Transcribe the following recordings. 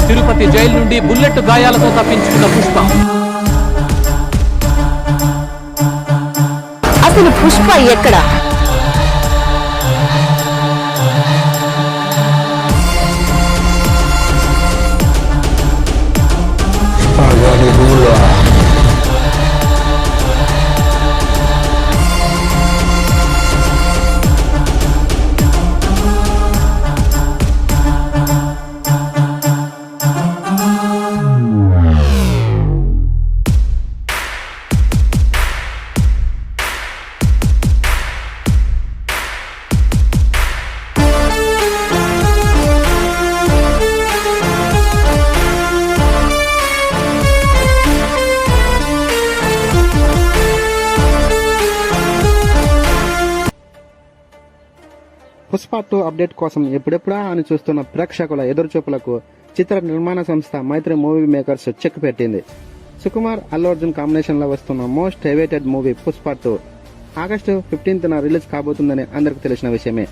Tirupati jail నుండి bullet గాయాలతో తప్పించుకున్న పుష్ప. అసలు పుష్ప ఎక్కడ? పుష్ప 2 అప్డేట్ కోసం ఎప్పుడెప్పుడా అని చూస్తున్న ప్రేక్షకుల ఎదురుచూపులకు చిత్ర నిర్మాణ సంస్థ మైత్రి మూవీ మేకర్స్ చెక్ పెట్టింది. సుకుమార్ అల్లు అర్జున్ కాంబినేషన్ లో వస్తున్న most awaited movie Pushpa 2 August 15న రిలీజ్ కాబోతుందని అందరికి తెలిసిన విషయమే.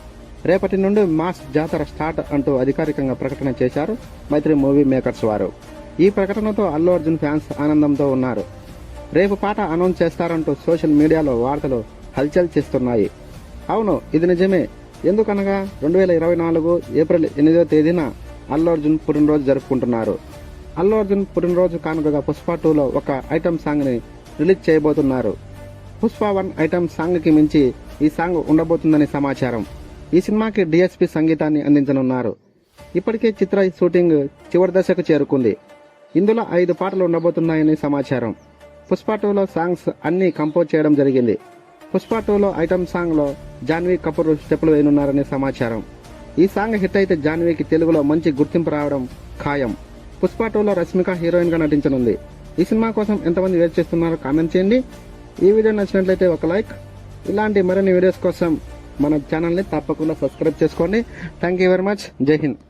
రేపటి నుండి మాస్ జాతర స్టార్ట్ అంటూ అధికారికంగా ప్రకటన చేశారు మైత్రి మూవీ మేకర్స్ వారు. ఈ ప్రకటనతో అల్లు అర్జున్ ఫ్యాన్స్ ఆనందంతో ఉన్నారు. రేపు పాట అనౌన్స్ చేస్తారంటూ సోషల్ మీడియాలో వార్తలు హల్చల్ చేస్తున్నాయి. అవును, ఇది నిజమే. ఎందుకనగా 2024 ఏప్రిల్ 8వ తేదీన అల్లు అర్జున్ పుట్టినరోజు జరుపుకుంటున్నారు. అల్లు అర్జున్ పుట్టినరోజు కానుకగా పుష్ప 2లో ఒక ఐటమ్ సాంగ్ ని రిలీజ్ చేయబోతున్నారు. పుష్ప 1 ఐటమ్ సాంగ్ కి మించి ఈ సాంగ్ ఉండబోతుందని సమాచారం. ఈ సినిమాకి డిఎస్పి సంగీతాన్ని అందించనున్నారు. ఇప్పటికే చిత్ర షూటింగ్ చివరి దశకు చేరుకుంది. ఇందులో 5 పాటలు ఉండబోతున్నాయని సమాచారం. పుష్ప 2లో సాంగ్స్ అన్ని కంపోజ్ చేయడం జరిగింది. పుష్ప 2లో ఐటమ్ సాంగ్ లో జాన్వీ కపూర్ స్టెప్పులు వేయనున్నారని సమాచారం. ఈ సాంగ్ హిట్ అయితే జాన్వీకి తెలుగులో మంచి గుర్తింపు రావడం ఖాయం. పుష్ప 2లో రష్మిక హీరోయిన్ గా నటించనుంది. ఈ సినిమా కోసం ఎంతమంది వెయిట్ చేస్తున్నారో కామెంట్ చేయండి. ఈ వీడియో నచ్చినట్లయితే ఒక లైక్. ఇలాంటి మరిన్ని వీడియోస్ కోసం మన ఛానల్ ని తప్పకుండా సబ్స్క్రైబ్ చేసుకోండి. Thank you very much. జై హింద్.